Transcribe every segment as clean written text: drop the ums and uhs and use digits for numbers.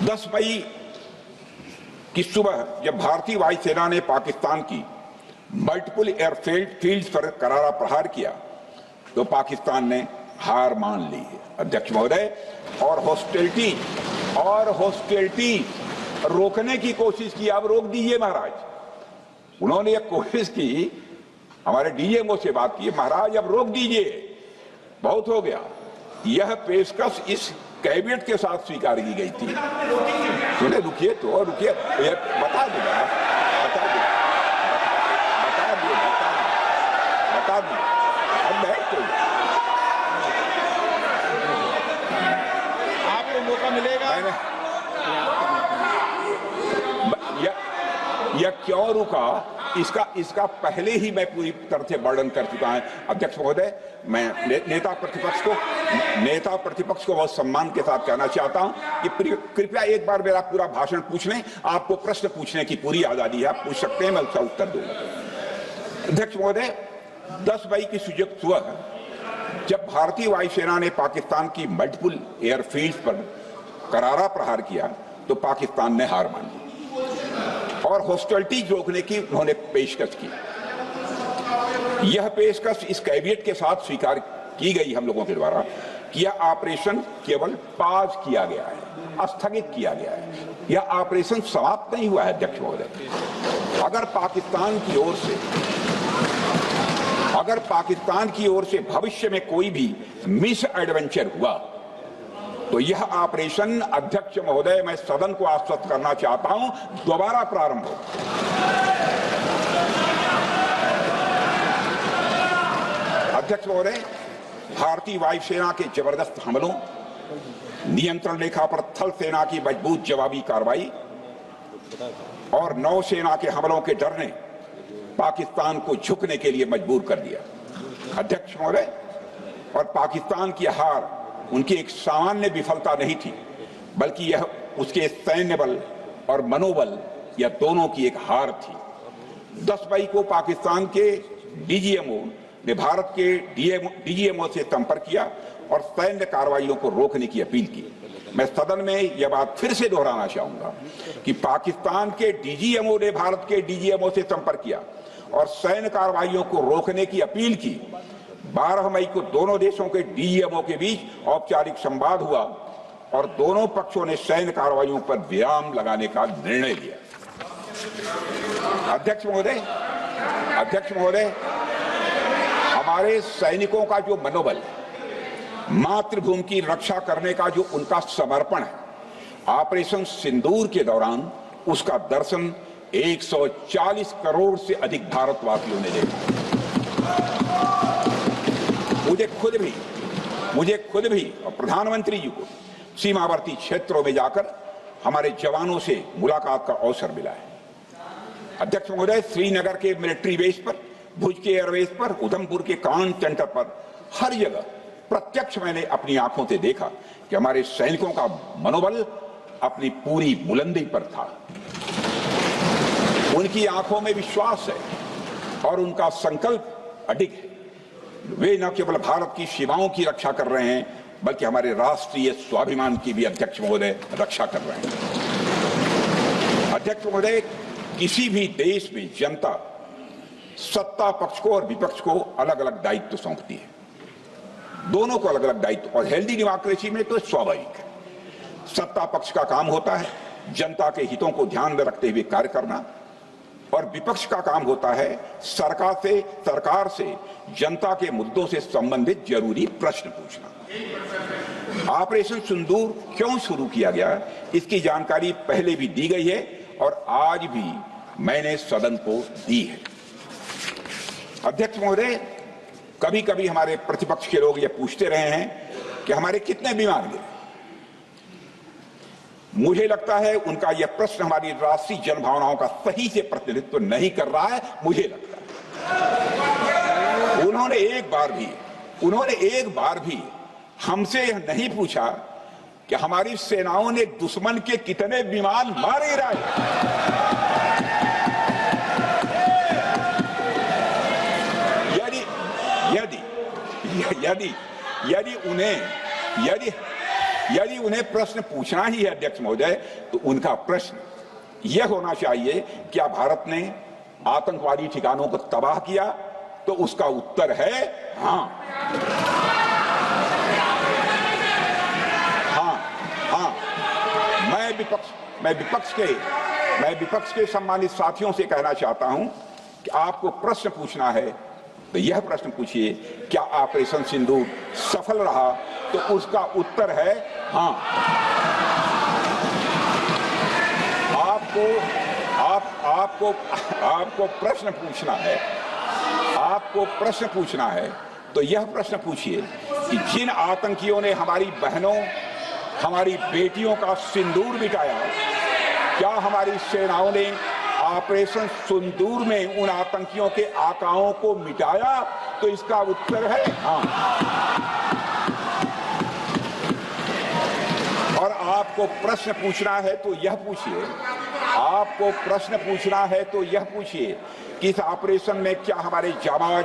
10 मई की सुबह जब भारतीय वायुसेना ने पाकिस्तान की मल्टीपल एयरफील्ड्स पर करारा प्रहार किया तो पाकिस्तान ने हार मान ली है अध्यक्ष महोदय, और हॉस्टिलिटी रोकने की कोशिश की। अब रोक दीजिए महाराज। उन्होंने एक कोशिश की, हमारे डीएमओ से बात की, महाराज अब रोक दीजिए, बहुत हो गया। यह पेशकश इस कैबिनेट के साथ स्वीकार की गई थी। सुने, रुकिए तो रुकिए, बता दूंगा, बता दूंगा। अब बैठ तो आपको मौका मिलेगा। यह क्यों रुका, इसका पहले ही मैं पूरी तरह से वर्णन कर चुका हूं अध्यक्ष महोदय। मैं नेता प्रतिपक्ष को बहुत सम्मान के साथ कहना चाहता हूं कि कृपया एक बार मेरा पूरा भाषण पूछ लें। आपको प्रश्न पूछने की पूरी आजादी है, आप पूछ सकते हैं, मैं उसका उत्तर दूंगा। अध्यक्ष महोदय, 10 मई की सुबह जब भारतीय वायुसेना ने पाकिस्तान की मल्टीपल एयरफील्ड्स पर करारा प्रहार किया तो पाकिस्तान ने हार मान ली और हॉस्टिलिटी रोकने की उन्होंने पेशकश की। यह पेशकश इस कैबिनेट के साथ स्वीकार की गई हम लोगों के द्वारा कि यह ऑपरेशन केवल पाज किया गया है, स्थगित किया गया है। यह ऑपरेशन समाप्त नहीं हुआ है अध्यक्ष महोदय। अगर पाकिस्तान की ओर से भविष्य में कोई भी मिस एडवेंचर हुआ तो यह ऑपरेशन अध्यक्ष महोदय, मैं सदन को आश्वस्त करना चाहता हूं, दोबारा प्रारंभ हो। अध्यक्ष महोदय, भारतीय वायुसेना के जबरदस्त हमलों, नियंत्रण रेखा पर थल सेना की मजबूत जवाबी कार्रवाई और नौसेना के हमलों के डर ने पाकिस्तान को झुकने के लिए मजबूर कर दिया अध्यक्ष महोदय। और पाकिस्तान की हार उनकी एक सामान्य विफलता नहीं थी, बल्कि यह उसके सैन्य बल और मनोबल या दोनों की एक हार थी। 10 मई को पाकिस्तान के डीजीएमओ ने भारत के डीजीएमओ से संपर्क किया और सैन्य कार्रवाइयों को रोकने की अपील की। मैं सदन में यह बात फिर से दोहराना चाहूंगा कि पाकिस्तान के डीजीएमओ ने भारत के डीजीएमओ से संपर्क किया और सैन्य कार्रवाइयों को रोकने की अपील की। 12 मई को दोनों देशों के डीजीएमओ के बीच औपचारिक संवाद हुआ और दोनों पक्षों ने सैन्य कार्रवाइयों पर विराम लगाने का निर्णय लिया। अध्यक्ष महोदय, हमारे सैनिकों का जो मनोबल, मातृभूमि की रक्षा करने का जो उनका समर्पण है, ऑपरेशन सिंदूर के दौरान उसका दर्शन 140 करोड़ से अधिक भारतवासियों ने देखा। मुझे खुद भी और प्रधानमंत्री जी को सीमावर्ती क्षेत्रों में जाकर हमारे जवानों से मुलाकात का अवसर मिला है। अध्यक्ष महोदय, श्रीनगर के मिलिट्री बेस पर, भुज के एयरबेस पर, उधमपुर के कमांड सेंटर पर, हर जगह प्रत्यक्ष मैंने अपनी आंखों से देखा कि हमारे सैनिकों का मनोबल अपनी पूरी बुलंदी पर था। उनकी आंखों में विश्वास है और उनका संकल्प अडिग है। वे न केवल भारत की सीमाओं की रक्षा कर रहे हैं, बल्कि हमारे राष्ट्रीय स्वाभिमान की भी अध्यक्ष महोदय रक्षा कर रहे हैं। अध्यक्ष महोदय, किसी भी देश में जनता सत्ता पक्ष को और विपक्ष को अलग अलग दायित्व सौंपती है, दोनों को अलग अलग दायित्व, और हेल्दी डेमोक्रेसी में तो स्वाभाविक है। सत्ता पक्ष का काम होता है जनता के हितों को ध्यान में रखते हुए कार्य करना, और विपक्ष का काम होता है सरकार से जनता के मुद्दों से संबंधित जरूरी प्रश्न पूछना। ऑपरेशन सिंदूर क्यों शुरू किया गया, इसकी जानकारी पहले भी दी गई है और आज भी मैंने सदन को दी है। अध्यक्ष महोदय, कभी कभी हमारे प्रतिपक्ष के लोग ये पूछते रहे हैं कि हमारे कितने विमान गिरे। मुझे लगता है उनका यह प्रश्न हमारी राष्ट्रीय जनभावनाओं का सही से प्रतिनिधित्व नहीं कर रहा है। मुझे लगता है उन्होंने एक बार भी हमसे यह नहीं पूछा कि हमारी सेनाओं ने दुश्मन के कितने विमान मारे गिराए। यदि उन्हें प्रश्न पूछना ही है अध्यक्ष महोदय, तो उनका प्रश्न यह होना चाहिए, क्या भारत ने आतंकवादी ठिकानों को तबाह किया? तो उसका उत्तर है हाँ। हाँ, मैं विपक्ष के सम्मानित साथियों से कहना चाहता हूं कि आपको प्रश्न पूछना है तो यह प्रश्न पूछिए, क्या ऑपरेशन सिंदूर सफल रहा? तो उसका उत्तर है हाँ। आपको प्रश्न पूछना है, तो यह प्रश्न पूछिए कि जिन आतंकियों ने हमारी बहनों, हमारी बेटियों का सिंदूर मिटाया, क्या हमारी सेनाओं ने ऑपरेशन सिंदूर में उन आतंकियों के आकाओं को मिटाया? तो इसका उत्तर है हाँ। और आपको प्रश्न पूछना है तो यह पूछिए, कि इस ऑपरेशन में क्या हमारे जाबाज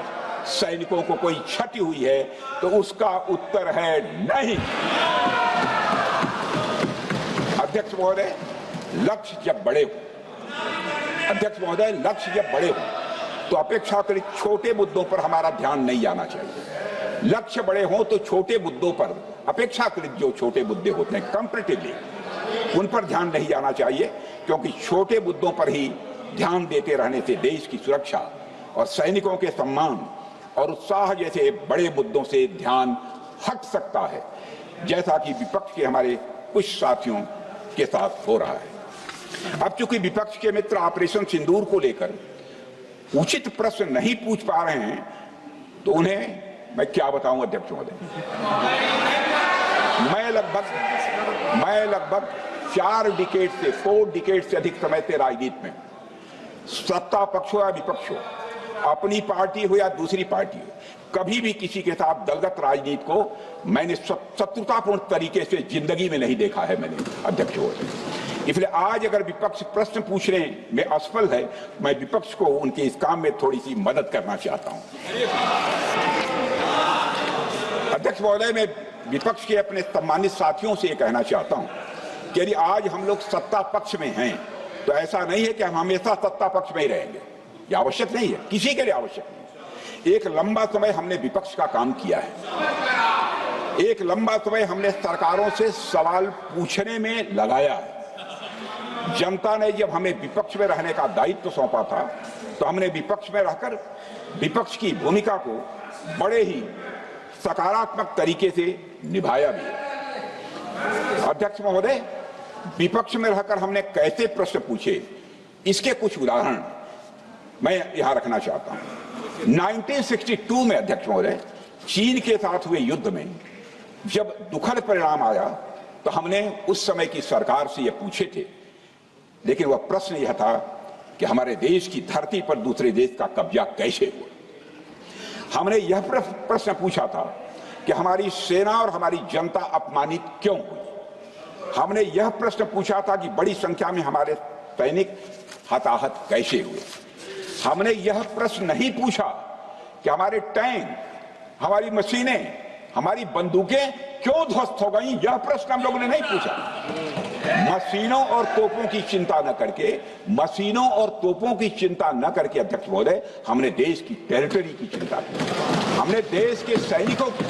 सैनिकों को कोई क्षति हुई है? तो उसका उत्तर है नहीं। अध्यक्ष महोदय, लक्ष्य जब बड़े हो तो अपेक्षाकृत छोटे मुद्दों पर हमारा ध्यान नहीं जाना चाहिए। लक्ष्य बड़े हों तो छोटे मुद्दों पर, अपेक्षाकृत जो छोटे मुद्दे होते हैं कंपैरेटिवली, उन पर ध्यान नहीं जाना चाहिए, क्योंकि छोटे मुद्दों पर ही ध्यान देते रहने से देश की सुरक्षा और सैनिकों के सम्मान और उत्साह जैसे बड़े मुद्दों से ध्यान हट सकता है, जैसा कि विपक्ष के हमारे कुछ साथियों के साथ हो रहा है। अब चूंकि विपक्ष के मित्र ऑपरेशन सिंदूर को लेकर उचित प्रश्न नहीं पूछ पा रहे हैं, तो उन्हें मैं क्या बताऊं अध्यक्ष महोदय। मैं लगभग 4 डिकेड से अधिक समय से राजनीति में, सत्ता पक्ष हो या विपक्ष हो, अपनी पार्टी हो या दूसरी पार्टी हो, कभी भी किसी के साथ दलगत राजनीति को मैंने शत्रुतापूर्ण तरीके से जिंदगी में नहीं देखा है मैंने अध्यक्ष महोदय। इसलिए आज अगर विपक्ष प्रश्न पूछने में असफल है, मैं विपक्ष को उनके इस काम में थोड़ी सी मदद करना चाहता हूं। अध्यक्ष महोदय, मैं विपक्ष के अपने सम्मानित साथियों से ये कहना चाहता हूं कि यदि आज हम लोग सत्ता पक्ष में हैं, तो ऐसा नहीं है कि हम हमेशा सत्ता पक्ष में ही रहेंगे। यह आवश्यक नहीं है, किसी के लिए आवश्यक नहीं। एक लंबा समय हमने विपक्ष का काम किया है, एक लंबा समय हमने सरकारों से सवाल पूछने में लगाया है। जनता ने जब हमें विपक्ष में रहने का दायित्व सौंपा था, तो हमने विपक्ष में रहकर विपक्ष की भूमिका को बड़े ही सकारात्मक तरीके से निभाया भी। अध्यक्ष महोदय, विपक्ष में रहकर हमने कैसे प्रश्न पूछे, इसके कुछ उदाहरण मैं यहां रखना चाहता हूं। 1962 में अध्यक्ष महोदय, चीन के साथ हुए युद्ध में जब दुखद परिणाम आया, तो हमने उस समय की सरकार से यह पूछे थे, लेकिन वह प्रश्न यह था कि हमारे देश की धरती पर दूसरे देश का कब्जा कैसे हुआ। हमने यह प्रश्न पूछा था कि हमारी सेना और हमारी जनता अपमानित क्यों हुई। हमने यह प्रश्न पूछा था कि बड़ी संख्या में हमारे सैनिक हताहत कैसे हुए। हमने यह प्रश्न नहीं पूछा कि हमारे टैंक, हमारी मशीनें, हमारी बंदूकें क्यों ध्वस्त हो गई। यह प्रश्न हम लोगों ने नहीं पूछा। मशीनों और तोपों की चिंता न करके अध्यक्ष महोदय, हमने देश की टेरिटरी की चिंता की। हमने देश के सैनिकों की